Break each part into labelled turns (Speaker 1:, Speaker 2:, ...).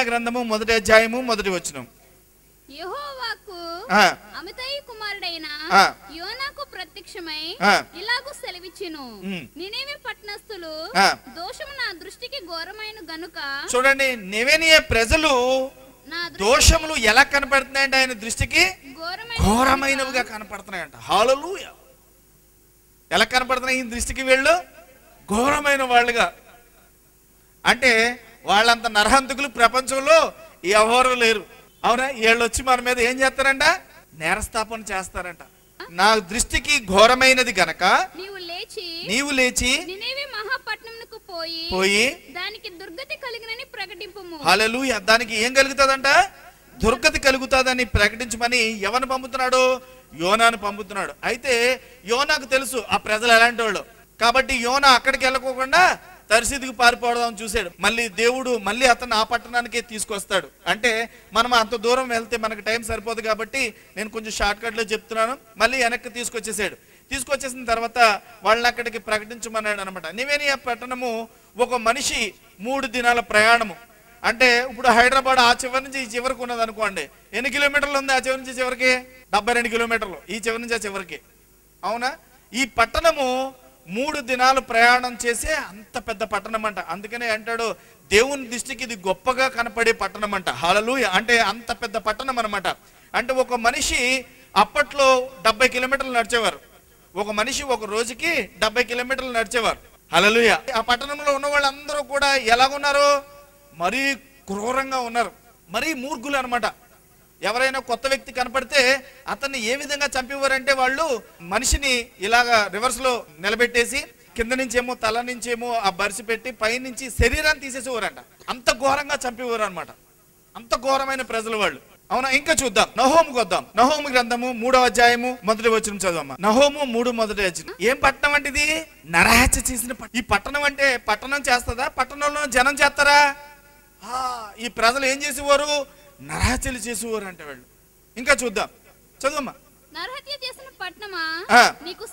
Speaker 1: గ్రంథము మొదటి అధ్యాయము మొదటి వచనం.
Speaker 2: యెహోవాకు అమితయి కుమారుడైన యోనాకు ప్రత్యక్షమై ఇలాగు సెలవిచ్చెను, నినివే పట్టణస్థులు దోషము నా దృష్టికి ఘోరమైన గనుక.
Speaker 1: చూడండి, నినివే ప్రజలు దోషములు ఎలా కనపడుతున్నాయంటే ఆయన దృష్టికి ఘోరమైనవిగా కనపడుతున్నాయంట. హల్లెలూయా. ఎలా కనపడుతున్నాయి ఈ దృష్టికి? వీళ్ళు ఘోరమైన వాళ్ళుగా. అంటే వాళ్ళంత నరహంతకులు ప్రపంచంలో ఎవరు లేరు. అవునా? వీళ్ళు వచ్చి మన మీద ఏం చేస్తారంట? నేరస్థాపన చేస్తారంట. నా దృష్టికి ఘోరమైనది గనక నీవు లేచి
Speaker 2: నినివే మహాపట్నమునకు పోయి దానికి దుర్గతి కలిగినని ప్రకటింపుము.
Speaker 1: హల్లెలూయా. దానికి ఏం కలుగుతాదంట? దుర్గతి కలుగుతాదని ప్రకటించమని ఎవరిని పంపుతున్నాడు? యోనాను పంపుతున్నాడు. అయితే యోనాకు తెలుసు ఆ ప్రజలు ఎలాంటి వాళ్ళు. కాబట్టి యోనా అక్కడికి వెళ్ళకోకుండా తర్షీదుకు పారిపోవడం చూశాడు. మళ్ళీ దేవుడు మళ్ళీ అతను ఆ పట్టణానికే తీసుకొస్తాడు. అంటే మనం అంత దూరం వెళ్తే మనకు టైం సరిపోదు కాబట్టి నేను కొంచెం షార్ట్ కట్లో చెప్తున్నాను. మళ్ళీ వెనక్కి తీసుకొచ్చేసిన తర్వాత వాళ్ళని అక్కడికి ప్రకటించమన్నాడు అనమాట. నినివే పట్టణము ఒక మనిషి 3 దినాల ప్రయాణము. అంటే ఇప్పుడు హైదరాబాద్ ఆ చివరి నుంచి ఈ చివరికి ఉన్నది అనుకోండి. ఎన్ని కిలోమీటర్లు ఉంది ఆ చివరి నుంచి చివరికి? 72 కిలోమీటర్లు ఈ చివరి నుంచి ఆ చివరికి. అవునా? ఈ పట్టణము 3 దినాలు ప్రయాణం చేసే అంత పెద్ద పట్టణం అంట. అందుకనే అంటాడు దేవుని దృష్టికి ఇది గొప్పగా కనపడే పట్టణం అంట. హల్లెలూయా. అంటే అంత పెద్ద పట్టణం అనమాట. అంటే ఒక మనిషి అప్పట్లో 70 కిలోమీటర్లు నడిచేవారు. ఒక మనిషి ఒక రోజుకి 70 కిలోమీటర్లు నడిచేవారు. హల్లెలూయా. ఆ పట్టణంలో ఉన్న వాళ్ళందరూ కూడా ఎలాగున్నారు? మరీ క్రూరంగా ఉన్నారు, మరీ మూర్ఖులు అనమాట. ఎవరైనా కొత్త వ్యక్తి కనపడితే అతన్ని ఏ విధంగా చంపేవారంటే వాళ్ళు మనిషిని ఇలాగా రివర్స్ లో నిలబెట్టేసి కింద నుంచేమో తల నుంచేమో ఆ బరిసి పెట్టి పైనుంచి శరీరాన్ని తీసేసేవారంట. అంత ఘోరంగా చంపేవారు అనమాట. అంత ఘోరమైన ప్రజలు వాళ్ళు. అవునా? ఇంకా చూద్దాం, నహోముకు వద్దాం. నహోము గ్రంథము 3వ అధ్యాయము మొదటి వచనం చదవమ్మా. నహోము 3 మొదటి వచనం. ఏం పట్టణం అంటే ఇది? నరహత్య చేసిన ఈ పట్టణం. అంటే పట్టణం చేస్తుందా? పట్టణంలో జనం చేస్తారా? ఈ ప్రజలు ఏం చేసేవారు? నరహత్యలు చేసేవారు అంటే వాళ్ళు. ఇంకా చూద్దాం, చదువమ్మా.
Speaker 2: నరహత్య చేసిన పట్టణమా, నీకు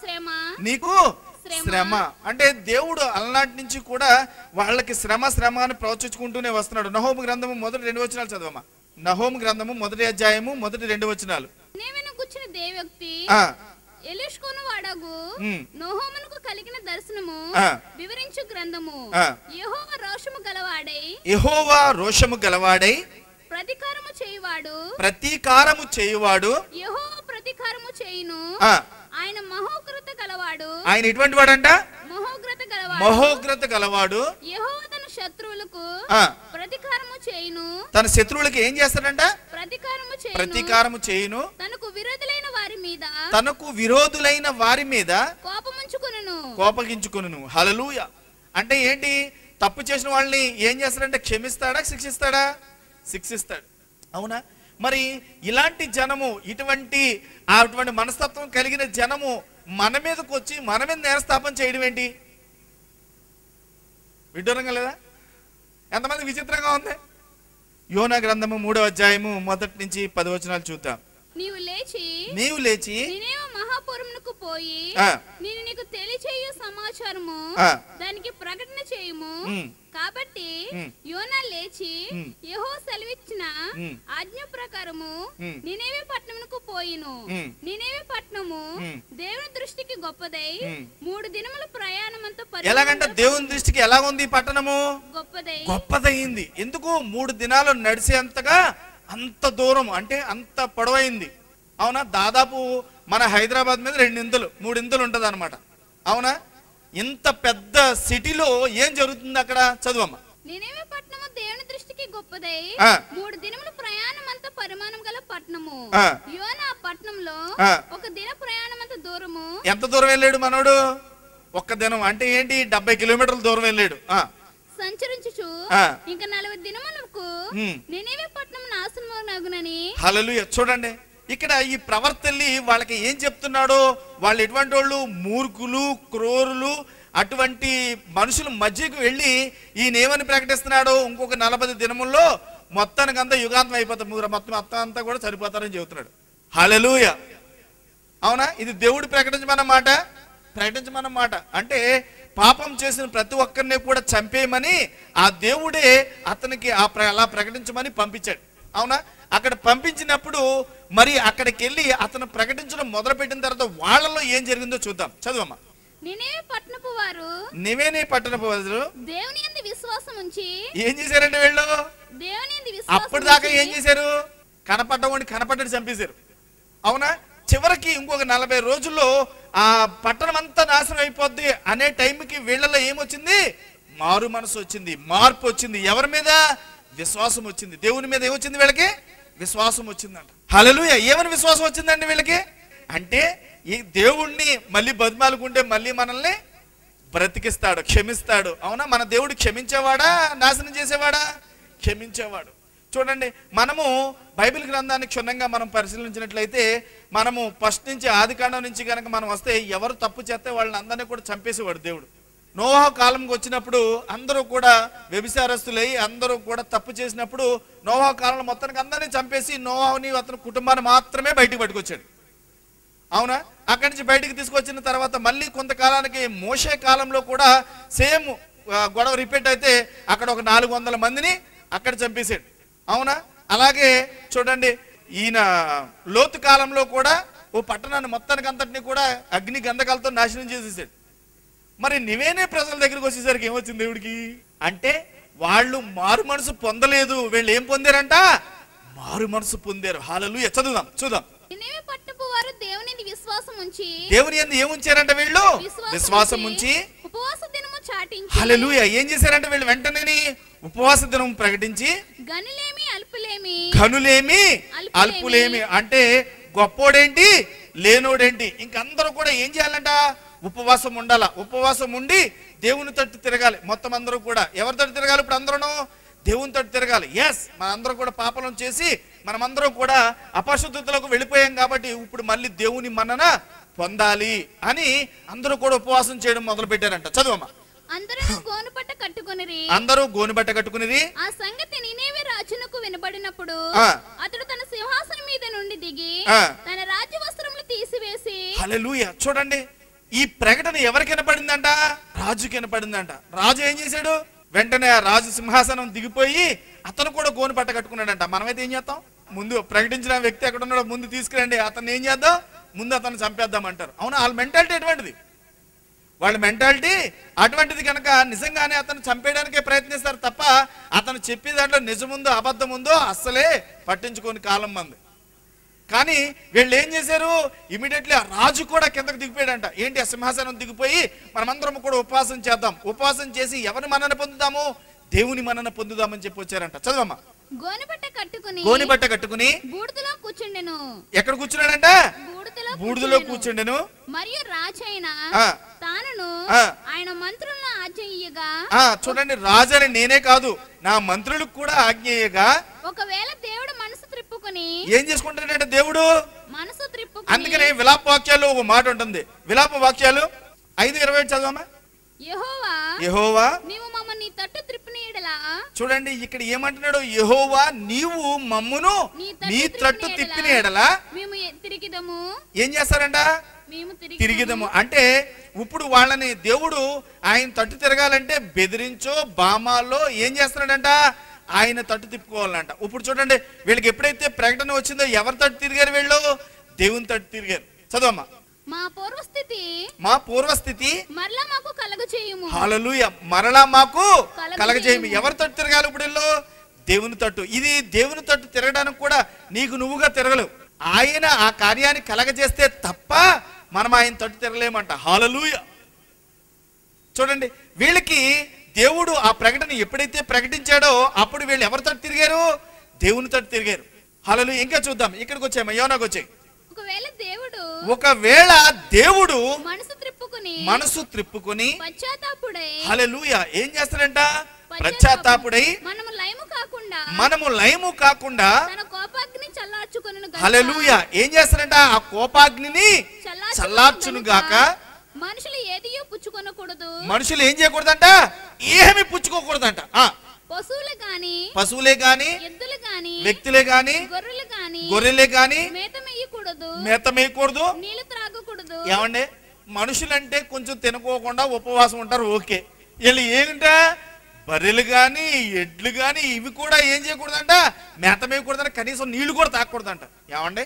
Speaker 1: శ్రమ. అంటే దేవుడు అలనాటి నుంచి కూడా వాళ్ళకి శ్రమ అని ప్రోత్సహించుకుంటూనే వస్తున్నాడు. నహోము గ్రంథము మొదటి 2 వచనాలు చదవమ్మా. నహోము గ్రంథము మొదటి అధ్యాయము మొదటి 2 వచనాలు.
Speaker 2: ఎలీషుకును వాడగు నోహోమునకు కలిగిన దర్శనము వివరించు గ్రంథము. యెహోవా రోషము గలవాడై
Speaker 1: ప్రతీకారము చేయువాడు
Speaker 2: యెహోవా ప్రతీకారము చేయును. ఆయన మహోగ్రత గలవాడు.
Speaker 1: ఆయన ఎటువంటి వాడంట? మహోగ్రత గలవాడు.
Speaker 2: యెహోవా తన శత్రువులకు ప్రతీకారము చేయును.
Speaker 1: తన శత్రువులకు ఏం చేస్తాడంట? ప్రతీకారము చేయును.
Speaker 2: తనకు
Speaker 1: విరోధులైన వారి మీద
Speaker 2: కోపగించుకొనును.
Speaker 1: హల్లెలూయా. అంటే ఏంటి? తప్పు చేసిన వాళ్ళని ఏం చేస్తాడంటే క్షమిస్తాడా, శిక్షిస్తాడా? శిక్షిస్తాడు. అవునా? మరి ఇలాంటి జనము, అటువంటి మనస్తత్వం కలిగిన జనము మన మీదకి వచ్చి మన మీద నేరస్థాపన చేయడం ఏంటి? విడ్డూరంగా లేదా? ఎంతమంది విచిత్రంగా ఉంది? యోనా గ్రంథము 3వ అధ్యాయము 1 నుంచి 10 వచనాలు చూద్దాం.
Speaker 2: నీవు లేచి నినెవె మహాపురమునకు పోయి నేను నీకు తెలియచేయు సమాచారము దానికి ప్రకటన చేయుము. కాబట్టి యోనా లేచి యెహోవా సెలవిచ్చిన ఆజ్ఞ ప్రకారము నినెవె పట్టణమునకు పోయిను. నినెవె పట్టణము దేవుని దృష్టికి గొప్పదై 3 దినముల ప్రయాణమంత
Speaker 1: ఎలాగంట? దేవుని దృష్టికి ఎలా ఉంది? పట్టణము గొప్పదైంది. ఎందుకు? 3 దినాలు నడిచేంతగా అంత దూరం, అంటే అంత పొడవైంది. అవునా? దాదాపు మన హైదరాబాద్ మీద 2 ఇంతలు 3 ఇంతలు ఉంటది అనమాట. అవునా? ఇంత పెద్ద సిటీలో ఏం జరుగుతుంది అక్కడ? చదువమ్మ.
Speaker 2: నినెవె పట్టణము దేవుని దృష్టికి గొప్పదై 3 దినముల ప్రయాణమంత పరిమాణం గల పట్టణము. యోనా పట్టణంలో 1 దిన ప్రయాణమంత దూరము.
Speaker 1: ఎంత దూరం వెళ్ళాడు మనోడు? 1 దినం అంటే ఏంటి? 70 కిలోమీటర్ల దూరం వెళ్ళాడు.
Speaker 2: సంచరించుచు ఇంకా 40 దినములకు నినెవె పట్టణం నాశనమగునని.
Speaker 1: హల్లెలూయా. చూడండి ఇక్కడ ఈ ప్రవర్తల్లి వాళ్ళకి ఏం చెప్తున్నాడో, వాళ్ళు ఎటువంటి వాళ్ళు? మూర్ఖులు, క్రూరులు, అటువంటి మనుషుల మధ్యకు వెళ్ళి ఈయన ఏమని ప్రకటిస్తున్నాడు? ఇంకొక 40 దినముల్లో మొత్తానికి అంతా యుగాంతం అయిపోతాం, మొత్తం అంతా కూడా సరిపోతారని చెబుతున్నాడు. హల్లెలూయా. అవునా? ఇది దేవుడు ప్రకటించమన్న మాట. అంటే పాపం చేసిన ప్రతి ఒక్కరిని కూడా చంపేయమని ఆ దేవుడే అతనికి అలా ప్రకటించమని పంపించాడు. అవునా? అక్కడ పంపించినప్పుడు మరి అక్కడికి వెళ్ళి అతను ప్రకటించడం మొదలు పెట్టిన తర్వాత వాళ్ళలో ఏం జరిగిందో చూద్దాం. చదువమ్మా.
Speaker 2: నినెవె పట్టణపు వారు
Speaker 1: దేవుని
Speaker 2: యందు విశ్వాసం ఉంచి
Speaker 1: ఏం చేశారంటే వీళ్ళు?
Speaker 2: దేవుని యందు విశ్వాసం
Speaker 1: అప్పటిదాకా ఏం చేశారు? కనపడ్డట్టు చంపేశారు. అవునా? చివరికి ఇంకొక 40 రోజుల్లో ఆ పట్టణం అంతా నాశనం అయిపోద్ది అనే టైంకి వీళ్ళలో ఏమొచ్చింది? మారు మనసు వచ్చింది, మార్పు వచ్చింది. ఎవరి మీద? విశ్వాసం వచ్చింది. దేవుని మీద ఏమొచ్చింది? వీళ్ళకి విశ్వాసం వచ్చిందంట. హల్లెలూయా. ఏమని విశ్వాసం వచ్చిందండి వీళ్ళకి? అంటే ఈ దేవుణ్ణి మళ్ళీ బతిమాలుకుంటే మళ్ళీ మనల్ని బ్రతికిస్తాడు, క్షమిస్తాడు. అవునా? మన దేవుడు క్షమించేవాడా, నాశనం చేసేవాడా? క్షమించేవాడు. చూడండి, మనము బైబిల్ గ్రంథాన్ని క్షుణ్ణంగా మనం పరిశీలించినట్లయితే మనము ఫస్ట్ నుంచి ఆదికాండం నుంచి కనుక మనం వస్తే ఎవరు తప్పు చేస్తే వాళ్ళని అందరినీ కూడా చంపేసేవాడు దేవుడు. నోవహు కాలంకి వచ్చినప్పుడు అందరూ కూడా వ్యభిచారస్తులై అందరూ కూడా తప్పు చేసినప్పుడు నోవహు కాలంలో మొత్తానికి అందరినీ చంపేసి నోవహుని అతని కుటుంబాన్ని మాత్రమే బయటికి పట్టుకొచ్చాడు. అవునా? అక్కడి నుంచి బయటికి తీసుకొచ్చిన తర్వాత మళ్ళీ కొంతకాలానికి మోషే కాలంలో కూడా సేమ్ గొడవ రిపీట్ అయితే అక్కడ ఒక 400 మందిని అక్కడ చంపేశాడు. అవునా? అలాగే చూడండి, ఈయన లోతు కాలంలో కూడా ఓ పట్టణాన్ని మొత్తానికి అంతటిని కూడా అగ్ని గంధకాలతో నాశనం చేసేసాడు. మరి నివేనే ప్రజల దగ్గరికి వచ్చేసరికి ఏమొచ్చింది దేవుడికి? అంటే వాళ్ళు మారు మనసు పొందలేదు, వీళ్ళు ఏం పొందారంట? మారు మనసు పొందారు. హల్లెలూయా. చూద్దాం.
Speaker 2: నినెవె పట్టణపు వారు దేవుని యందు విశ్వాసం ఉంచి
Speaker 1: దేవుని యందు ఏముంచారంట? వీళ్ళు విశ్వాసం ఉంచి
Speaker 2: ఉపవాస దినము చాటించి.
Speaker 1: హల్లెలూయా. ఏం చేశారంటే వీళ్ళు వెంటనే ఉపవాస దినం ప్రకటించి గనులేమి అల్పులేమి అంటే గొప్పోడేంటి లేనోడేంటి ఇంకందరూ కూడా ఏం చేయాలంట? ఉపవాసం ఉండాల. ఉపవాసం ఉండి దేవుని తట్టు తిరగాలి. మొత్తం అందరూ కూడా ఎవరి తట్టు తిరగాలి? ఇప్పుడు అందరూ దేవుని తట్టు తిరగాలి. ఎస్, మనందరం కూడా పాపలం చేసి మనమందరం కూడా అపశుద్ధతలకు వెళ్ళిపోయాం కాబట్టి ఇప్పుడు మళ్ళీ దేవుని మన్నన పొందాలి అని అందరూ కూడా ఉపవాసం చేయడం మొదలు పెట్టారంట. చదువమ్మా.
Speaker 2: అందరూ
Speaker 1: గోనుబట్ట కట్టుకుని
Speaker 2: ఆ సంగతి నినెవె రాజునకు వినబడినప్పుడు అతడు తన సింహాసనం మీద నుండి దిగి తన రాజ్య వస్త్రములు తీసివేసి.
Speaker 1: హల్లెలూయా. చూడండి, ఈ ప్రకటన ఎవరికి వినపడిందంట? రాజుకి వినపడిందంట. రాజు ఏం చేశాడు? వెంటనే ఆ రాజు సింహాసనం దిగిపోయి అతను కూడా గోను బట్ట కట్టుకున్నాడంట. మనమైతే ఏం చేస్తాం? ముందు ప్రకటించిన వ్యక్తి ఎక్కడ ఉన్నాడో ముందు తీసుకురండి, అతను ఏం చేద్దాం? ముందు అతను చంపేద్దామంటారు. అవునా, వాళ్ళ మెంటాలిటీ ఎటువంటిది, వాళ్ళ మెంటాలిటీ అటువంటిది కనుక నిజంగానే అతను చంపేయడానికే ప్రయత్నిస్తారు తప్ప అతను చెప్పే దాంట్లో నిజముందో అబద్ధం ఉందో అస్సలే పట్టించుకోని కాలం మంది. కానీ వీళ్ళు ఏం చేశారు, ఇమీడియట్లీ ఆ రాజు కూడా కిందకు దిగిపోయాడంట. ఏంటి, ఆ సింహాసనం దిగిపోయి మనమందరం కూడా ఉపవాసం చేద్దాం, ఉపవాసం చేసి ఎవరి మన్నన పొందుదాము, దేవుని మన్నన పొందుదామని చెప్పి వచ్చారంట. చదవమ్మా. గోనెబట్ట కట్టుకుని
Speaker 2: బూడిదలో కూర్చుండెను.
Speaker 1: ఎక్కడ కూర్చున్నాడంట, బూడిదలో కూర్చుండెను.
Speaker 2: మరియు రాజైన తానును ఆయన మంత్రులను ఆజ్ఞేయగా,
Speaker 1: చూడండి, రాజని నేనే కాదు నా మంత్రులకు కూడా ఆజ్ఞేయగా,
Speaker 2: ఒకవేళ దేవుడు మనసు త్రిప్పుకొని
Speaker 1: ఏం చేసుకుంటాడంటే దేవుడు
Speaker 2: మనసు త్రిప్పుకొని,
Speaker 1: అందుకనే విలాప వాక్యాలు ఒక మాట ఉంటుంది, విలాప వాక్యాలు 5:27 చదవమ్మా. యెహోవా
Speaker 2: నీవు మమ్మల్ని నీ తట్టు త్రిప్పినీయడలా.
Speaker 1: చూడండి ఇక్కడ ఏమంటున్నాడు, యెహోవా నీవు మమ్మును నీ తట్టు తిప్పిన ఎడలా
Speaker 2: మేము తిరిగిదము.
Speaker 1: ఏం చేస్తారంట, తిరిగిదము అంటే ఇప్పుడు వాళ్ళని దేవుడు ఆయన తట్టు తిరగాలంటే బెదిరించో బామాలో ఏం చేస్తున్నాడంట, ఆయన తట్టు తిప్పుకోవాలంట. ఇప్పుడు చూడండి వీళ్ళకి ఎప్పుడైతే ప్రకటన వచ్చిందో ఎవరి తట్టు తిరిగారు, వీళ్ళు దేవుని తట్టు తిరిగారు. చదవమ్మా.
Speaker 2: మా
Speaker 1: పూర్వస్థితి
Speaker 2: మరలా మాకు కలగజేయుము.
Speaker 1: హల్లెలూయా, మరలా మాకు కలగజేయుము. ఎవరి తట్టు తిరగాలి ఇప్పుడు వీళ్ళు, దేవుని తట్టు. ఇది దేవుని తట్టు తిరగడానికి కూడా నీకు నువ్వుగా తిరగలేవు, ఆయన ఆ కార్యాన్ని కలగజేస్తే తప్ప మనం ఆయన తట్టు తిరగలేమంట. హల్లెలూయా. చూడండి వీళ్ళకి దేవుడు ఆ ప్రకటన ఎప్పుడైతే ప్రకటించాడో అప్పుడు వీళ్ళు ఎవరి తట్టు తిరిగారు, దేవుని తట్టు తిరిగారు. హల్లెలూయా. ఇంకా చూద్దాం, ఇక్కడికి వచ్చాయి, యోనాకు వచ్చాయి. ఒకవేళ దేవుడు మనసు త్రిప్పుకొని హల్లెలూయా ఏం చేస్తాడంట, పశ్చాత్తాపుడై మనము లయము కాకుండా హల్లెలూయా ఏం చేస్తాడంట, ఆ కోపాగ్నిని చల్లార్చును గాక.
Speaker 2: మనుషులు ఏదియో పుచ్చుకొనకూడదు,
Speaker 1: మనుషులు ఏం చేయకూడదంట, ఏమి పుచ్చుకోకూడదంట. పశువులే గాని వ్యక్తులే గాని గొర్రెలే గాని మేత మేయకూడదు, ఏమండి మనుషులంటే కొంచెం తినుకోకుండా ఉపవాసం ఉంటారు, ఓకే. వీళ్ళు ఏంటంట, బర్రెలు గాని ఎడ్లు గాని ఇవి కూడా ఏం చేయకూడదంట, మేత మేయకూడదంట, కనీసం నీళ్లు కూడా తాగకూడదంట. ఏమండి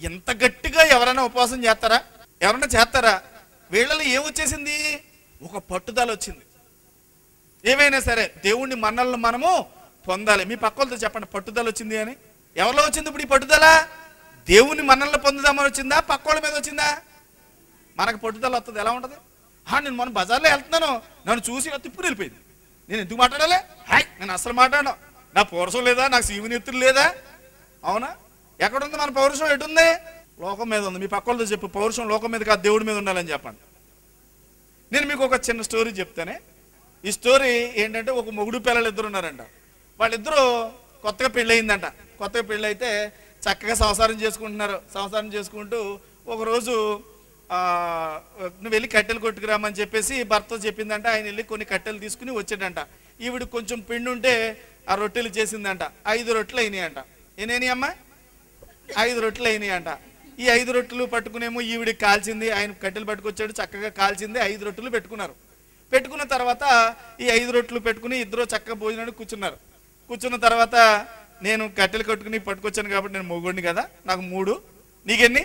Speaker 1: ఎంత గట్టిగా ఎవరైనా ఉపవాసం చేస్తారా, ఎవరైనా చేస్తారా? వీళ్ళలో ఏమొచ్చేసింది, ఒక పట్టుదల వచ్చింది. ఏమైనా సరే దేవుణ్ణి మన్నలను మనము పొందాలి. మీ పక్కలతో చెప్పండి, పట్టుదల వచ్చింది అని. ఎవరిలో వచ్చింది ఇప్పుడు ఈ పట్టుదల? దేవుని మన్నలను పొందుదామని వచ్చిందా, పక్కోళ్ళ మీద వచ్చిందా? మనకు పట్టుదల వస్తుంది, ఎలా ఉంటుంది? నేను మొన్న బజార్లో వెళ్తున్నాను, నన్ను చూసి తిప్పుడు వెళ్ళిపోయింది, నేను ఎందుకు మాట్లాడాలి, నేను అసలు మాట్లాడను, నా పౌరుషం లేదా, నాకు శివునెత్తులు లేదా? అవునా, ఎక్కడుంది మన పౌరుషం, ఎటుంది? లోకం మీద ఉంది. మీ పక్కలతో చెప్పు, పౌరుషం లోకం మీద కాదు దేవుడి మీద ఉండాలని చెప్పండి. నేను మీకు ఒక చిన్న స్టోరీ చెప్తానే. ఈ స్టోరీ ఏంటంటే, ఒక మొగుడు పిల్లలు ఇద్దరు ఉన్నారంట. వాళ్ళిద్దరూ కొత్తగా పెళ్ళి అయిందంట. కొత్తగా పెళ్ళి అయితే చక్కగా సంసారం చేసుకుంటున్నారు. సంసారం చేసుకుంటూ ఒకరోజు నువ్వు వెళ్ళి కట్టెలు కొట్టుకురామని చెప్పేసి భర్త చెప్పిందంట. ఆయన వెళ్ళి కొన్ని కట్టెలు తీసుకుని వచ్చాడంట. ఈవిడ కొంచెం పిండి ఉంటే ఆ రొట్టెలు చేసిందంట. 5 రొట్టెలు అయినాయంట. ఏనేని అమ్మ? 5 రొట్టెలు అయినాయంట. ఈ 5 రొట్టెలు పట్టుకునేమో ఈవిడికి కాల్చింది, ఆయన కట్టెలు పట్టుకొచ్చాడు, చక్కగా కాల్చింది. 5 రొట్టెలు పెట్టుకున్నారు. పెట్టుకున్న తర్వాత ఈ 5 రొట్టెలు పెట్టుకుని ఇద్దరు చక్కగా భోజనానికి కూర్చున్నారు. కూర్చున్న తర్వాత, నేను కట్టెలు కట్టుకుని పట్టుకొచ్చాను కాబట్టి నేను మొగుడిని కదా, నాకు 3, నీకెన్ని?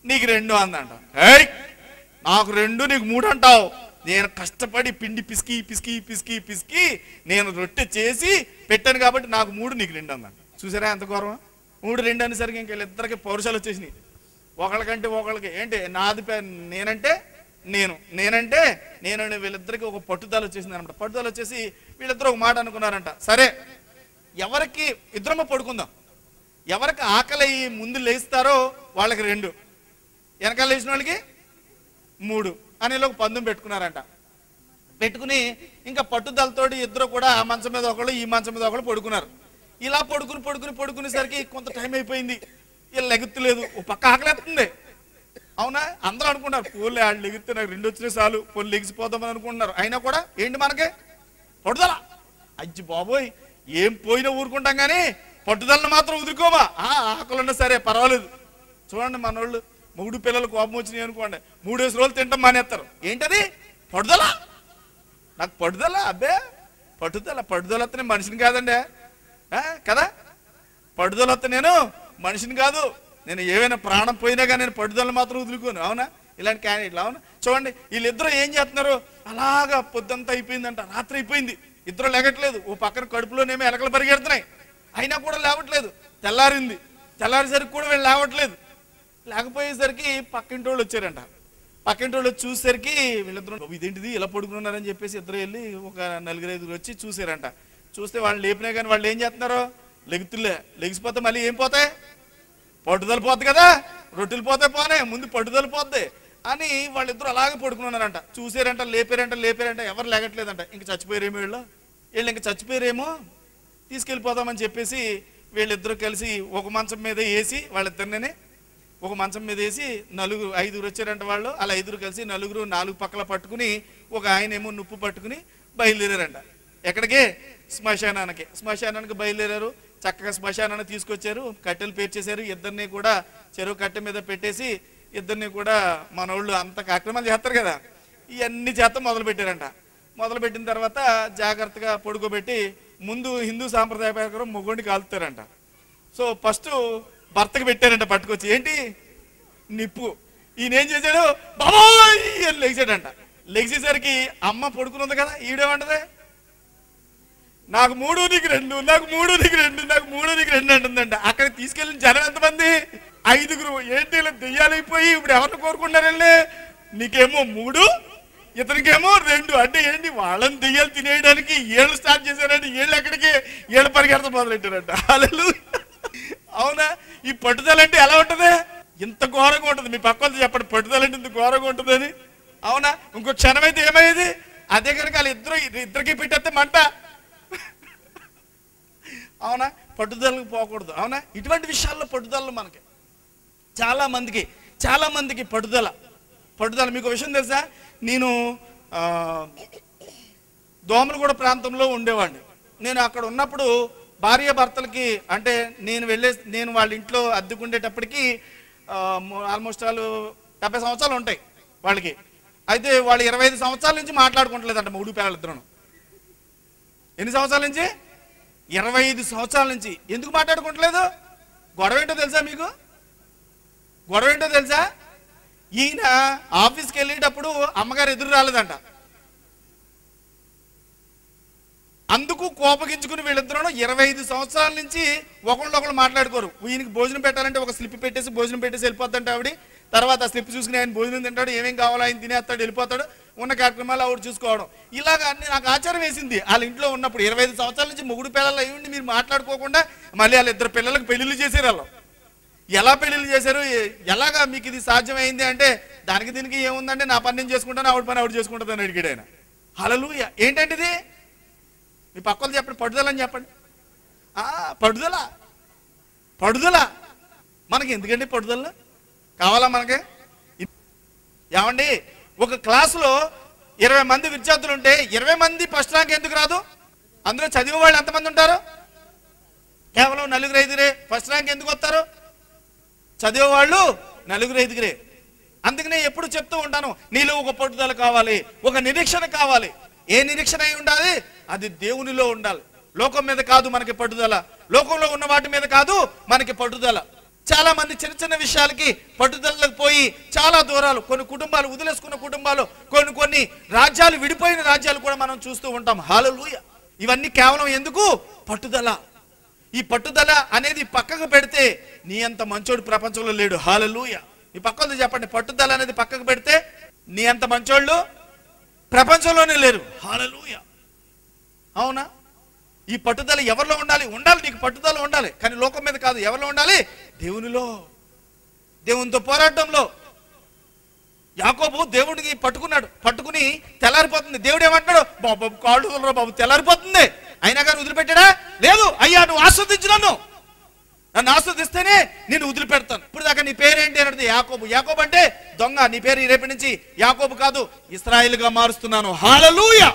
Speaker 1: నీకు 2 అందంట. నాకు 2 నీకు 3 అంటావు. నేను కష్టపడి పిండి పిసికి పిసికి పిసికి పిసికి నేను రొట్టె చేసి పెట్టాను కాబట్టి నాకు 3 నీకు 2 అందంట. చూసారా ఎంత గౌరవం? 3, 2 అనేసరికి ఇంకా వీళ్ళిద్దరికి పౌరుషాలు వచ్చేసినాయి. ఒకళ్ళకంటే ఒకళ్ళకి ఏంటి, నాది నేనంటే నేను వీళ్ళిద్దరికి ఒక పట్టుదల వచ్చేసింది అనమాట. పట్టుదల వచ్చేసి వీళ్ళిద్దరు ఒక మాట అనుకున్నారంట, సరే ఎవరికి ఇద్దరమ్మ పడుకుందాం, ఎవరికి ఆకలి ముందు లేస్తారో వాళ్ళకి 2, వెనకాల లేచిన వాళ్ళకి 3 అని ఒక పందెం పెట్టుకున్నారంట. పెట్టుకుని ఇంకా పట్టుదలతోటి ఇద్దరు కూడా ఆ మంచం మీద ఒకళ్ళు ఈ మంచం మీద ఒకళ్ళు పడుకున్నారు. ఇలా పడుకునేసరికి కొంత టైం అయిపోయింది. వీళ్ళు లెగుత్తలేదు, ఓ పక్క ఆకలేస్తుంది. అవునా, అందరూ అనుకుంటారు పోలే వాళ్ళు లెగితే నాకు 2 వచ్చినా చాలు, పోలు లెగిసిపోదామని అనుకుంటున్నారు. అయినా కూడా ఏంటి మనకి పట్టుదల. అజ్జి బాబోయ్, ఏం పోయినా ఊరుకుంటాం కానీ పట్టుదలను మాత్రం వదులుకోమా. ఆకలున్నా సరే పర్వాలేదు. చూడండి మనోళ్ళు మొగుడు పిల్లలు కోపం వచ్చినాయి అనుకోండి, 3 రోజులు తింటాం మానేస్తారు. ఏంటది? పట్టుదల. నాకు పట్టుదల, అబ్బే పట్టుదల వస్తే నేను మనిషిని కాదండి కదా, పట్టుదల వస్తే నేను మనిషిని కాదు, నేను ఏమైనా ప్రాణం పోయినా కానీ నేను పట్టుదల మాత్రం వదులుకోను. అవునా? ఇలాంటి క్యాండిడేట్లు. అవునా? చూడండి వీళ్ళిద్దరూ ఏం చేస్తున్నారు, అలాగా పొద్దంతా అయిపోయిందంట, రాత్రి అయిపోయింది, ఇద్దరు లేగట్లేదు. ఓ పక్కన కడుపులోనేమో ఎలకలు పరిగెడుతున్నాయి, అయినా కూడా లేవట్లేదు. తెల్లారింది, తెల్లారేసరికి కూడా వీళ్ళు లేవట్లేదు. లేకపోయేసరికి పక్కింటి వాళ్ళు వచ్చారంట. పక్కింటి వాళ్ళు చూసేసరికి వీళ్ళిద్దరు ఇదేంటిది ఇలా పడుకున్నారని చెప్పేసి ఇద్దరు వెళ్ళి ఒక 4-5 వచ్చి చూసారంట. చూస్తే వాళ్ళు లేపినా కానీ వాళ్ళు ఏం చేస్తున్నారు, లెగుతులే. లెగిసిపోతే మళ్ళీ ఏం పోతాయి, పట్టుదల పోద్ది కదా, రొట్టెలు పోతే పోనే, ముందు పట్టుదల పోద్ది అని వాళ్ళిద్దరు అలాగే పడుకున్నారంట. చూసారంట, లేపారంట, ఎవరు లేగట్లేదంట. ఇంక చచ్చిపోయారేమో వీళ్ళు ఇంక చచ్చిపోయారేమో, తీసుకెళ్ళిపోదామని చెప్పేసి వీళ్ళిద్దరూ కలిసి ఒక మంచం మీద వేసి, వాళ్ళిద్దరినే ఒక మంచం మీద వేసి 5 వచ్చారంట వాళ్ళు. అలా 5 కలిసి 4 పక్కల పట్టుకుని, ఒక ఆయన ఏమో నుప్పు పట్టుకుని బయలుదేరారంట. ఎక్కడికి? శ్మశానానికి. శ్మశానానికి బయలుదేరారు. చక్కగా శ్మశానాన్ని తీసుకొచ్చారు, కట్టెలు పేర్చేశారు. ఇద్దరిని కూడా చెరువు కట్టె మీద పెట్టేసి ఇద్దరిని కూడా మనోళ్ళు అంత కార్యక్రమాలు చేస్తారు కదా, ఇవన్నీ చేత మొదలు పెట్టారంట. మొదలు పెట్టిన తర్వాత జాగ్రత్తగా పడుకోబెట్టి ముందు హిందూ సాంప్రదాయ ప్రకారం మొగుడిని కాలుతారంట. సో ఫస్ట్ భర్తకు పెట్టారంట పట్టుకొచ్చి, ఏంటి నిప్పు. ఈయన ఏం చేశాడు, బాబోయ్ అని లెగిసాడంట. లెగిసేసరికి అమ్మ పడుకున్నది కదా, ఈడేమంటది, నాకు 3 నీకు 2, నాకు 3 నీకు 2, నాకు 3 నీకు 2 అంటుందంట. అక్కడ తీసుకెళ్ళిన జనం ఎంతమంది, 5. ఏంటి ఇలా దెయ్యాలైపోయి ఇప్పుడు ఎవరిని కోరుకుంటారండి, నీకేమో 3 ఇతనికేమో 2. అంటే ఏంటి, వాళ్ళని దెయ్యాలు తినేయడానికి ఏళ్ళు స్టార్ట్ చేశారంటే ఏళ్ళు ఎక్కడికి ఏళ్ళు పరిగెడత మొదలెట్టారంట. హల్లెలూయా. అవునా? ఈ పట్టుదల అంటే ఎలా ఉంటుంది, ఇంత ఘోరంగా ఉంటుంది. మీ పక్క వాళ్ళు చెప్పండి, పట్టుదల అంటే ఇంత ఘోరంగా ఉంటుంది అని. అవునా? ఇంకో క్షణం అయితే ఏమయ్యేది, అదే కనుక వాళ్ళు ఇద్దరికి పెట్టేస్తే మంట. అవునా? పట్టుదలకు పోకూడదు. అవునా? ఇటువంటి విషయాల్లో పట్టుదలలు మనకి చాలా మందికి పట్టుదల. మీకు విషయం తెలుసా, నేను దోమలగూడ ప్రాంతంలో ఉండేవాడిని. నేను అక్కడ ఉన్నప్పుడు భార్య భర్తలకి, అంటే నేను వాళ్ళ ఇంట్లో అద్దెకుండేటప్పటికి ఆల్మోస్ట్ 70 సంవత్సరాలు ఉంటాయి వాళ్ళకి. అయితే వాళ్ళు 25 సంవత్సరాల నుంచి మాట్లాడుకుంటలేదంట, 3 పిల్లలిద్దరూ. ఎన్ని సంవత్సరాల నుంచి? 25 సంవత్సరాల నుంచి. ఎందుకు మాట్లాడుకుంటలేదు? గొడవ ఏంటో తెలుసా మీకు? గొడవ ఏంటో తెలుసా? ఈయన ఆఫీస్కి వెళ్ళేటప్పుడు అమ్మగారు ఎదురు రాలేదంట. అందుకు కోపగించుకుని వీళ్ళిద్దరూ 25 సంవత్సరాల నుంచి ఒకళ్ళొకళ్ళు మాట్లాడుకోరు. ఈయనకి భోజనం పెట్టాలంటే ఒక స్లిప్ పెట్టేసి భోజనం పెట్టేసి వెళ్ళిపోద్దంట ఆవిడ. తర్వాత ఆ స్లిప్ చూసుకుని ఆయన భోజనం తింటాడు, ఏమేం కావాలో ఆయన తినేస్తాడు, వెళ్ళిపోతాడు. ఉన్న కార్యక్రమాలు ఆవిడ చూసుకోవడం. ఇలాగ అన్ని నాకు ఆచారం వేసింది. వాళ్ళ ఇంట్లో ఉన్నప్పుడు 25 సంవత్సరాల నుంచి మొగుడు పిల్లలు అయ్యండి మీరు మాట్లాడుకోకుండా మళ్ళీ వాళ్ళ 2 పిల్లలకు పెళ్లిళ్ళు చేశారు. వాళ్ళు ఎలా పెళ్లిళ్ళు చేశారు, ఎలాగా మీకు ఇది సాధ్యమైంది అంటే, దానికి దీనికి ఏముందంటే, నా పని నేను చేసుకుంటాను, ఆవిడ పని ఆవిడ చేసుకుంటుంది అని అడిగాడు ఆయన. హల్లెలూయా. ఏంటంటే ఇది, మీ పక్కలు చెప్పండి, పట్టుదల అని చెప్పండి. పట్టుదల మనకి ఎందుకండి, పట్టుదల కావాలా మనకి? ఏమండి, ఒక క్లాసులో 20 మంది విద్యార్థులు ఉంటే 20 మంది ఫస్ట్ ర్యాంక్ ఎందుకు రాదు? అందులో చదివే వాళ్ళు ఎంతమంది ఉంటారు? కేవలం 4-5 ఫస్ట్ ర్యాంక్ ఎందుకు వస్తారు? చదివేవాళ్ళు 4-5. అందుకనే ఎప్పుడు చెప్తూ ఉంటాను, నీలో ఒక పట్టుదల కావాలి, ఒక నిరీక్షణ కావాలి. ఏ నిరీక్షణ అయి ఉండాలి? అది దేవునిలో ఉండాలి. లోకం మీద కాదు మనకి పట్టుదల, లోకంలో ఉన్న వాటి మీద కాదు మనకి పట్టుదల. చాలా మంది చిన్న చిన్న విషయాలకి పట్టుదలకు పోయి చాలా దూరాలు, కొన్ని కుటుంబాలు వదిలేసుకున్న కుటుంబాలు, కొన్ని రాజ్యాలు, విడిపోయిన రాజ్యాలు కూడా మనం చూస్తూ ఉంటాం. హల్లెలూయా. ఇవన్నీ కేవలం ఎందుకు? పట్టుదల. ఈ పట్టుదల అనేది పక్కకు పెడితే నీ అంత మంచోడు ప్రపంచంలో లేడు. హల్లెలూయా. ఈ పక్కన చెప్పండి, పట్టుదల అనేది పక్కకు పెడితే నీ అంత మంచోళ్ళు ప్రపంచంలోనే లేరు. హల్లెలూయా. అవునా? ఈ పట్టుదల ఎవరిలో ఉండాలి? నీకు పట్టుదల ఉండాలి, కానీ లోకం మీద కాదు. ఎవరిలో ఉండాలి? దేవునిలో, దేవునితో పోరాటంలో. యాకోబు దేవుడికి పట్టుకుని తెల్లారిపోతుంది. దేవుడు ఏమంటాడు? బాబు కాళ్ళు వదలరా బాబు, తెల్లారిపోతుంది. అయినా కానీ వదిలిపెట్టాడా? లేదు. అయ్యా నువ్వు ఆస్వాదించు, నన్ను ఆస్వాదిస్తేనే నేను వదిలిపెడతాను. ఇప్పుడు దాకా నీ పేరేంటి అని అడిగితే యాకోబు. యాకోబు అంటే దొంగ. నీ పేరు రేపటి నుంచి యాకోబు కాదు, ఇశ్రాయేలుగా మారుస్తున్నాను. హల్లెలూయా.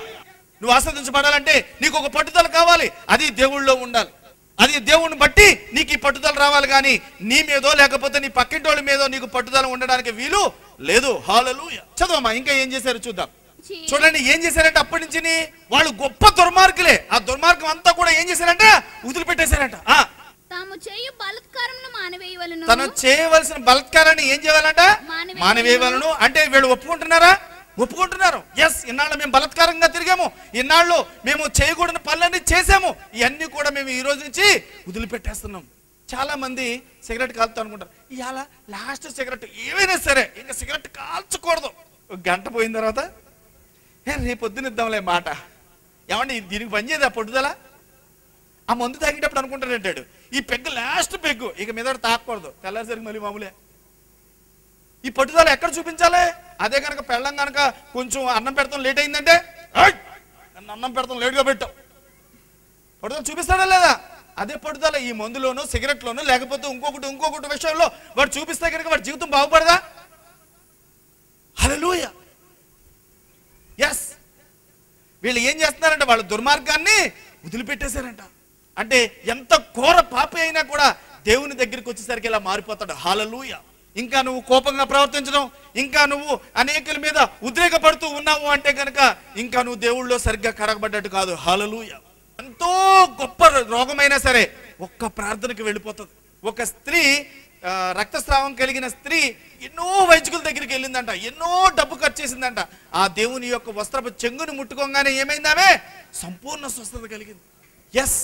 Speaker 1: నువ్వు ఆస్వాదించబడాలంటే నీకు ఒక పట్టుదల కావాలి, అది దేవుళ్ళలో ఉండాలి. అది దేవుణ్ణి బట్టి నీకు ఈ పట్టుదల రావాలి, కానీ నీ మీదో లేకపోతే నీ పక్కింటోళ్ళ మీదో నీకు పట్టుదల ఉండడానికి వీలు లేదు. హల్లెలూయా. చదవమ్మా, ఇంకా ఏం చేశారు చూద్దాం. చూడండి ఏం చేశారంటే, అప్పటి నుంచి వాళ్ళు గొప్ప దుర్మార్గులే. ఆ దుర్మార్గం అంతా కూడా ఏం చేశారంటే వదిలిపెట్టేశారంట.
Speaker 2: తాము చేయు బలాత్కారమును మానివేయవలెను.
Speaker 1: తను చేయవలసిన బలాత్కారాన్ని ఏం చేయాలంట? మానివేయవలెను. అంటే వీళ్ళు ఒప్పుకుంటున్నారా? ఒప్పుకుంటున్నారు. ఎస్, ఇన్నాళ్ళు మేము బలాత్కారంగా తిరిగాము, ఇన్నాళ్ళు మేము చేయకూడని పనులన్నీ చేసాము, ఇవన్నీ కూడా మేము ఈ రోజు నుంచి వదిలిపెట్టేస్తున్నాం. చాలా మంది సిగరెట్ కాలుతా అనుకుంటారు, ఇవాళ లాస్ట్ సిగరెట్, ఏమైనా సరే ఇంకా సిగరెట్ కాల్చకూడదు. ఒక గంట పోయిన తర్వాత రేపు పొద్దున ఇద్దాంలే మాట. ఏమండి దీనికి పనిచేయదు ఆ పట్టుదల? ఆ మందు తాగేటప్పుడు అనుకుంటాడంటాడు, ఈ పెగ్గు లాస్ట్ పెగ్గు, ఇక మీద తాకూడదు, తెల్లారిసరికి మళ్ళీ మామూలే. ఈ పట్టుదల ఎక్కడ చూపించాలి? అదే కనుక పెళ్ళం కనుక కొంచెం అన్నం పెడతాం లేట్ అయిందంటే, అన్నం పెడతాం లేట్గా పెట్టాం, పట్టుదల చూపిస్తాడా లేదా? అదే పట్టుదల ఈ మందులోను సిగరెట్లోను లేకపోతే ఇంకొకటి విషయంలో వాడు చూపిస్తే కనుక వాడి జీవితం బాగుపడదా? హల్లెలూయా. ఎస్, వీళ్ళు ఏం చేస్తున్నారంటే వాళ్ళ దుర్మార్గాన్ని వదిలిపెట్టేశారంట. అంటే ఎంత ఘోర పాపి అయినా కూడా దేవుని దగ్గరికి వచ్చేసరికి ఇలా మారిపోతాడు. హల్లెలూయా. ఇంకా నువ్వు కోపంగా ప్రవర్తించడం, ఇంకా నువ్వు అనేకుల మీద ఉద్రేకపడుతూ ఉన్నావు అంటే కనుక ఇంకా నువ్వు దేవుళ్ళలో సరిగ్గా కడగబడ్డట్టు కాదు. హల్లెలూయా. ఎంతో గొప్ప రోగమైనా సరే ఒక్క ప్రార్థనకి వెళ్ళిపోతుంది. ఒక స్త్రీ, రక్తస్రావం కలిగిన స్త్రీ ఎన్నో వైద్యుల దగ్గరికి వెళ్ళిందంట, ఎన్నో డబ్బు ఖర్చు చేసిందంట. ఆ దేవుని యొక్క వస్త్రపు చెంగుని ముట్టుకోగానే ఏమైందామే? సంపూర్ణ స్వస్థత కలిగింది. ఎస్,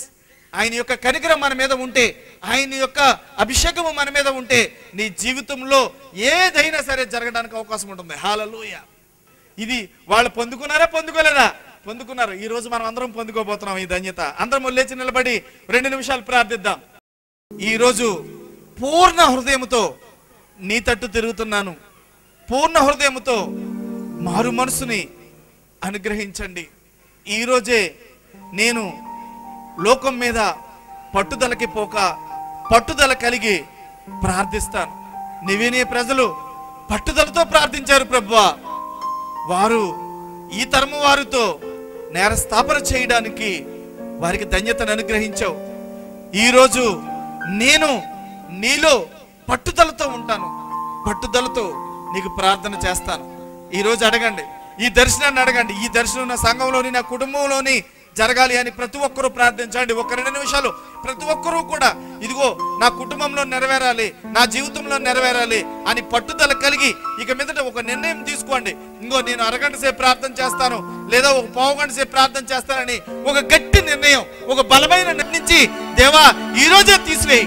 Speaker 1: ఆయన యొక్క కనికరం మన మీద ఉంటే, ఆయన యొక్క అభిషేకము మన మీద ఉంటే నీ జీవితంలో ఏదైనా సరే జరగడానికి అవకాశం ఉంటుంది. హల్లెలూయా. ఇది వాళ్ళు పొందుకున్నారా? పొందుకోలేదా? పొందుకున్నారు. ఈ రోజు మనం అందరం పొందుకోబోతున్నాం ఈ ధన్యత. అందరం లేచి నిలబడి 2 నిమిషాలు ప్రార్థిద్దాం. ఈ రోజు పూర్ణ హృదయముతో నీ తట్టు తిరుగుతున్నాను, పూర్ణ హృదయముతో మారు మనసుని అనుగ్రహించండి. ఈరోజే నేను లోకం మీద పట్టుదలకి పోక పట్టుదల కలిగి ప్రార్థిస్తాను. నివేనే ప్రజలు పట్టుదలతో ప్రార్థించారు ప్రభువా, వారు ఈ తరము వారితో నేర స్థాపన చేయడానికి వారికి ధన్యతను అనుగ్రహించావు. ఈరోజు నేను నీలో పట్టుదలతో ఉంటాను, పట్టుదలతో నీకు ప్రార్థన చేస్తాను. ఈరోజు అడగండి, ఈ దర్శనాన్ని అడగండి. ఈ దర్శనం నా సంఘంలోని, నా కుటుంబంలోని జరగాలి అని ప్రతి ఒక్కరూ ప్రార్థించండి. ఒక 2 నిమిషాలు ప్రతి ఒక్కరూ కూడా ఇదిగో నా కుటుంబంలో నెరవేరాలి, నా జీవితంలో నెరవేరాలి అని పట్టుదల కలిగి ఇక మీదట ఒక నిర్ణయం తీసుకోండి. ఇంకో నేను అరగంట సేపు ప్రార్థన చేస్తాను లేదా ఒక పావుగంట సేపు ప్రార్థన చేస్తానని ఒక గట్టి నిర్ణయం, ఒక బలమైన నిర్ణయించి దేవా ఈ రోజే తీసివేయి.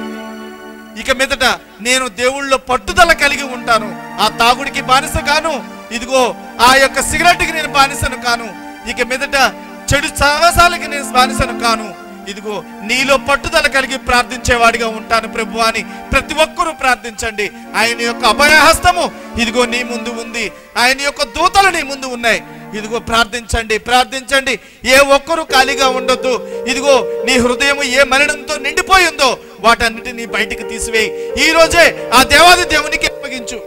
Speaker 1: ఇక మీదట నేను దేవుళ్ళలో పట్టుదల కలిగి ఉంటాను. ఆ తాగుడికి బానిస కాను, ఇదిగో ఆ యొక్క సిగరెట్కి నేను బానిసను కాను, ఇక మీదట చెడు సహవాసాలకి నేను బానిసను కాను, ఇదిగో నీలో పట్టుదల కలిగి ప్రార్థించేవాడిగా ఉంటాను ప్రభు అని ప్రతి ఒక్కరూ ప్రార్థించండి. ఆయన యొక్క అభయహస్తము ఇదిగో నీ ముందు ఉంది, ఆయన యొక్క దూతలు నీ ముందు ఉన్నాయి. ఇదిగో ప్రార్థించండి, ప్రార్థించండి. ఏ ఒక్కరూ ఖాళీగా ఉండొద్దు. ఇదిగో నీ హృదయం ఏ మలినంతో నిండిపోయి ఉందో వాటన్నిటిని బయటికి తీసివేయి. ఈ రోజే ఆ దేవాది దేవునికి అప్పగించు.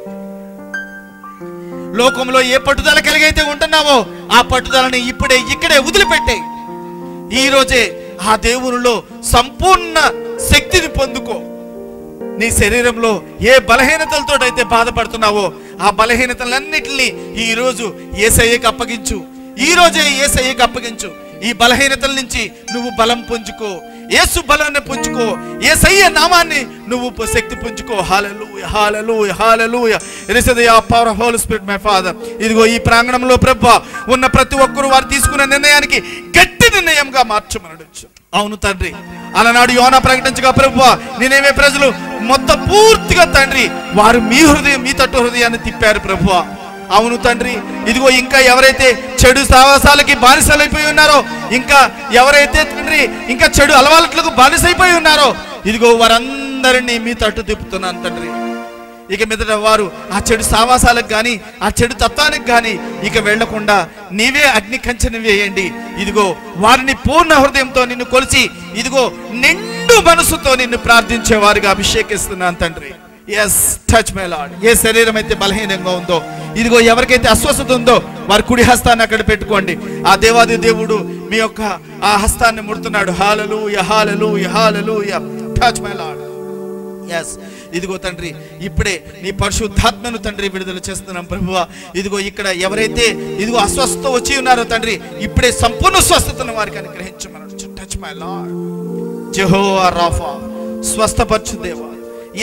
Speaker 1: లోకంలో ఏ పట్టుదల కలిగైతే ఉంటున్నావో ఆ పట్టుదలని ఇక్కడే వదిలిపెట్టే. ఈ రోజే ఆ దేవునిలో సంపూర్ణ శక్తిని పొందుకో. నీ శరీరంలో ఏ బలహీనతలతో అయితే బాధపడుతున్నావో ఆ బలహీనతలన్నిటిని ఈ రోజు యేసయ్యకి అప్పగించు. ఈ రోజే యేసయ్యకి అప్పగించు. ఈ బలహీనతల నుంచి నువ్వు బలం పుంజుకో, యేసు బలాన్ని పుంజుకో, యేసయ్య నామాన్ని నువ్వు శక్తి పుంజుకో. Hallelujah, hallelujah, hallelujah. Receive the power of holy spirit my father. ఇదిగో ఈ ప్రాంగణంలో ప్రభువా ఉన్న ప్రతి ఒక్కరు వారు తీసుకున్న నిర్ణయానికి గట్టి నిర్ణయంగా మార్చమనొచ్చు. అవును తండ్రి, అలనాడు యోనా ప్రకటించగా ప్రభువా నేనేమే ప్రజలు మొత్తం పూర్తిగా తండ్రి వారు మీ తట్టు హృదయాన్ని తిప్పారు ప్రభువా. అవును తండ్రి, ఇదిగో ఇంకా ఎవరైతే చెడు సావాసాలకి బానిసలైపోయి ఉన్నారో, ఇంకా ఎవరైతే తండ్రి ఇంకా చెడు అలవాట్లకు బానిసైపోయి ఉన్నారో ఇదిగో వారందరినీ మీ తట్టు తిప్పుతున్నాను తండ్రి. ఇక మీదట వారు ఆ చెడు సావాసాలకు కానీ ఆ చెడు తత్వానికి కానీ ఇక వెళ్లకుండా నీవే అగ్ని కంచెని వేయండి. ఇదిగో వారిని పూర్ణ హృదయంతో నిన్ను కొలిచి ఇదిగో నిండు మనసుతో నిన్ను ప్రార్థించే వారిగా అభిషేకిస్తున్నాను తండ్రి. Yes, touch my lord. ఏ శరీరం అయితే బలహీనంగా ఉందో ఇదిగో ఎవరికైతే అస్వస్థత ఉందో వారి కుడి హస్తాన్ని అక్కడ పెట్టుకోండి. ఆ దేవాది దేవుడు మీ యొక్క ఆ హస్తాన్ని ముడుతున్నాడు. Hallelujah, hallelujah, hallelujah. Touch my lord. Yes, ఇదిగో తండ్రి ఇప్పుడే నీ పరిశుద్ధాత్మను తండ్రి విడుదల చేస్తున్నాం ప్రభువా. ఇదిగో ఇక్కడ ఎవరైతే ఇదిగో అస్వస్థత వచ్చి ఉన్నారో తండ్రి ఇప్పుడే సంపూర్ణ స్వస్థతను వారికి అనుగ్రహించమన్నాడు. Touch my lord. Jehovah Rapha, స్వస్థపరచు దేవా.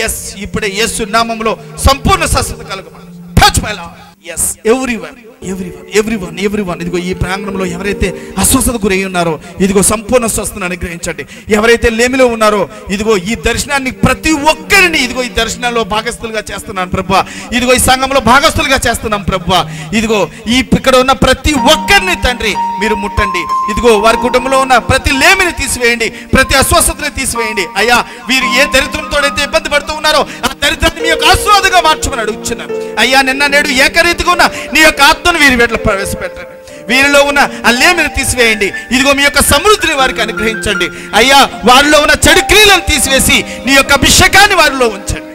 Speaker 1: ఎస్, ఇప్పుడే యేసు నామములో సంపూర్ణ స్వస్థత కలుగమని. Touch my lord. Yes, everyone. ఇదిగో ఈ ప్రాంగణంలో ఎవరైతే అస్వస్థత గురై ఉన్నారో ఇదిగో సంపూర్ణ స్వస్థతను అనుగ్రహించండి. ఎవరైతే లేమిలో ఉన్నారో ఇదిగో ఈ దర్శనాన్ని ప్రతి ఒక్కరిని ఇదిగో ఈ దర్శనాల్లో భాగస్థులుగా చేస్తున్నాను ప్రభువా. ఇదిగో ఈ సంఘంలో భాగస్థులుగా చేస్తున్నాం ప్రభువా. ఇదిగో ఇక్కడ ఉన్న ప్రతి ఒక్కరిని తండ్రి మీరు ముట్టండి. ఇదిగో వారి కుటుంబంలో ఉన్న ప్రతి లేమిని తీసివేయండి, ప్రతి అస్వస్థతని తీసివేయండి. అయ్యా, వీరు ఏ దరిద్రంతో అయితే ఇబ్బంది పడుతూ ఉన్నారో ఆ దరిద్రాన్ని మీ యొక్క ఆశీర్వాదంగా మార్చమని అడుగుచున్నాను. అయ్యా, నిన్న నేడు ఏకరీతిగా ఉన్న నీ యొక్క ఆత్మను వీరి వీటిలో ప్రవేశపెట్టండి. వీరిలో ఉన్న ఆ లేమిని తీసివేయండి. ఇదిగో మీ యొక్క సమృద్ధిని వారికి అనుగ్రహించండి. అయ్యా, వారిలో ఉన్న చెడు క్రియలను తీసివేసి నీ యొక్క అభిషేకాన్ని వారిలో ఉంచండి.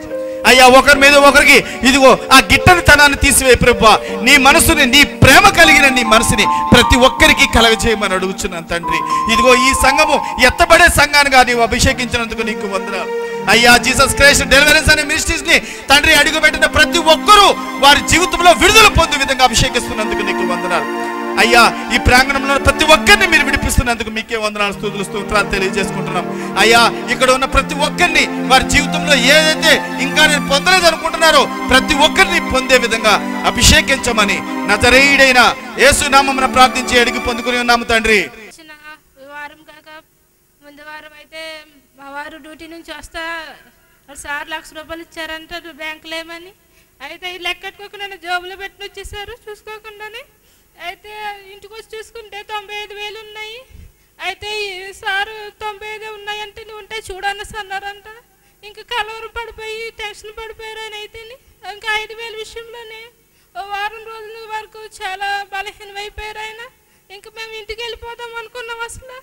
Speaker 1: అయ్యా, ఒకరి మీద ఒకరికి ఇదిగో ఆ గిట్టనితనాన్ని తీసివే ప్రభువా. నీ మనసుని, నీ ప్రేమ కలిగిన నీ మనసుని ప్రతి ఒక్కరికి కలగజేయమని అడుగుచున్నాను తండ్రి. ఇదిగో ఈ సంఘము ఎత్తబడే సంఘానికి నీవు అభిషేకించినందుకు నీకు వందనాలు. అయ్యా, జీసస్ క్రైస్ట్ డెలివరెన్స్ అనే మినిస్ట్రీస్ ని తండ్రి అడుగుపెట్టిన ప్రతి ఒక్కరూ వారి జీవితంలో విడుదల పొందే విధంగా అభిషేకిస్తున్నందుకు నీకు వందనాలు. అయ్యా, ఈ ప్రాంగణంలో ప్రతి ఒక్కరిని మీరు విడిపిస్తున్నందుకు మీకే వందనాలు, స్తుతులు, స్తోత్రాలు తెలియజేసుకుంటున్నాం. అయ్యా, ఇక్కడ ఉన్న ప్రతి ఒక్కరిని వారి జీవితంలో ఏదైతే ఇంకా నేను పొందలేదు అనుకుంటున్నారో ప్రతి ఒక్కరిని పొందే విధంగా అభిషేకించమని నజరేయుడైన యేసు నామమున ప్రార్థించి అడిగి పొందుకుని ఉన్నాము తండ్రి.
Speaker 3: ముందు వారం అయితే మా వారు డ్యూటీ నుంచి వస్తా సార్ ₹1,00,000 ఇచ్చారంట బ్యాంకులో ఏమని. అయితే లెక్కట్టుకోకుండా నన్ను జోబులో పెట్టిన వచ్చేసారు చూసుకోకుండానే. అయితే ఇంటికి వచ్చి చూసుకుంటే 95,000 ఉన్నాయి. అయితే సారు 95 ఉన్నాయంటే నువ్వు ఉంటే చూడన్నసి అన్నారంట. ఇంకా కలవరం పడిపోయి టెన్షన్ పడిపోయారు ఆయన. అయితే ఇంకా 5,000 విషయంలోనే ఓ వారం రోజుల వరకు చాలా బలహీనం అయిపోయారు ఆయన. ఇంకా మేము ఇంటికి వెళ్ళిపోదాం అనుకున్నాం అసలు.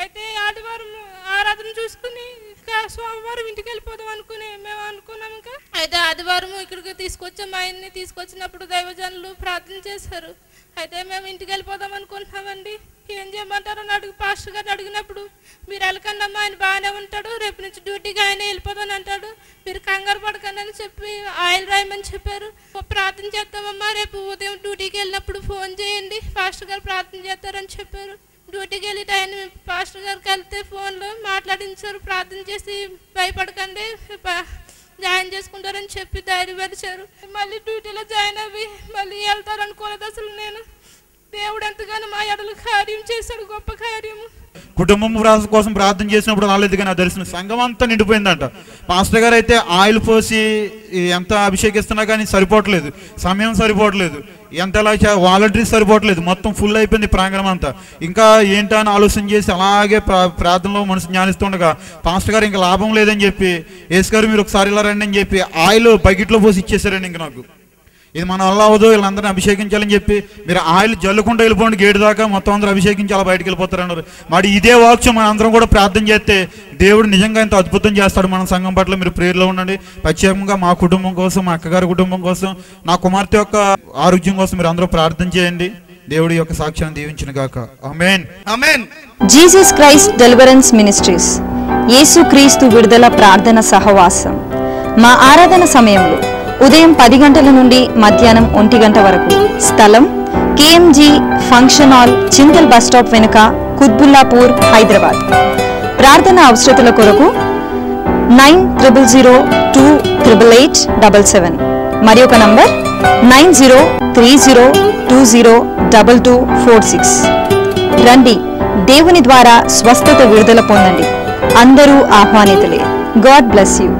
Speaker 3: అయితే ఆదివారం ఆరాధన చూసుకుని ఇంకా సోమవారం ఇంటికి వెళ్ళిపోదాం అనుకుని మేము అనుకున్నాం. ఇంకా అయితే ఆదివారం ఇక్కడికి తీసుకొచ్చాం. ఆయన్ని తీసుకొచ్చినప్పుడు దైవజనులు ప్రార్థన చేశారు. అయితే మేము ఇంటికి వెళ్ళిపోదాం అనుకుంటున్నామండి. ఏం చేయమంటారో పాస్టర్ గారిని అడిగినప్పుడు మీరు వెళ్ళకండి అమ్మా, ఆయన బాగానే ఉంటాడు, రేపు నుంచి డ్యూటీకి ఆయన వెళ్ళిపోదాని అంటాడు, మీరు కంగారు పడకండి అని చెప్పి ఆయిల్ రాయమని చెప్పారు. ప్రార్థన చేస్తామమ్మా, రేపు ఉదయం డ్యూటీకి వెళ్ళినప్పుడు ఫోన్ చేయండి, పాస్టర్ గారు ప్రార్థన చేస్తారని చెప్పారు. డ్యూటీకి వెళ్ళి ఆయన పాస్టర్ గారికి వెళ్తే ఫోన్లో మాట్లాడించారు. ప్రార్థన చేసి భయపడకండి జాయిన్ చేసుకుంటారని చెప్పి ధైర్యపరిచారు. మళ్ళీ డ్యూటీలో జాయిన్ అవి మళ్ళీ వెళ్తారు అనుకోలేదు అసలు నేను. దేవుడు ఎంతగానో మా ఎడలు కార్యం చేశాడు, గొప్ప కార్యము.
Speaker 4: కుటుంబం కోసం ప్రార్థన చేసినప్పుడు రాలేదు కానీ ఆ దర్శనం సంఘం అంతా నిండిపోయిందంట. పాస్టర్ గారు అయితే ఆయిల్ పోసి ఎంత అభిషేకిస్తున్నా కానీ సరిపోవట్లేదు, సమయం సరిపోవట్లేదు, ఎంతలా వాలంటీర్స్ సరిపోవట్లేదు, మొత్తం ఫుల్ అయిపోయింది ప్రాంగణం అంతా. ఇంకా ఏంటా అని ఆలోచన చేసి అలాగే ప్రార్థనలో మనసు జ్ఞానిస్తుండగా పాస్టర్ గారు ఇంకా లాభం లేదని చెప్పి యేసు గారు మీరు ఒకసారి ఇలా రండి అని చెప్పి ఆయిల్ బకెట్లో పోసి ఇచ్చేసారండి. ఇంక నాకు ఇది మన వల్ల అవ్వదు, వీళ్ళందరినీ అభిషేకించాలని చెప్పి మీరు ఆయిల్ జల్లుకుంటూ వెళ్ళిపోండి గేటు దాకా, మొత్తం అందరూ అభిషేకించి అలా బయటకు వెళ్ళిపోతారన్నారు. మరి ఇదే వాక్యం మన అందరం కూడా ప్రార్థన చేస్తే దేవుడు నిజంగా ఇంత అద్భుతం చేస్తాడు మన సంఘం పట్ల. మీరు ప్రేయర్లో ఉండండి. ప్రత్యేకంగా మా కుటుంబం కోసం, మా అక్కగారి కుటుంబం కోసం, నా కుమార్తె యొక్క ఆరోగ్యం కోసం మీరు అందరూ ప్రార్థన చేయండి. దేవుడి యొక్క సాక్ష్యాన్ని దీవించును గాక. ఆమేన్.
Speaker 1: ఆమేన్.
Speaker 5: జీసస్ క్రైస్ట్ డెలివరెన్స్ మినిస్ట్రీస్, యేసు క్రీస్తు విడుదల ప్రార్థన సహవాసం. మా ఆరాధన సమయంలో ఉదయం 10 గంటల నుండి మధ్యాహ్నం 1 గంట వరకు. స్థలం KMG function hall, Chintal bus stop వెనుక, కుత్బుల్లాపూర్, హైదరాబాద్. ప్రార్థన అవసరతల కొరకు 9000288877 మరి ఒక నంబర్ 9030202246. రండి, దేవుని ద్వారా స్వస్థత విడుదల పొందండి. అందరూ ఆహ్వానితులే. God bless you.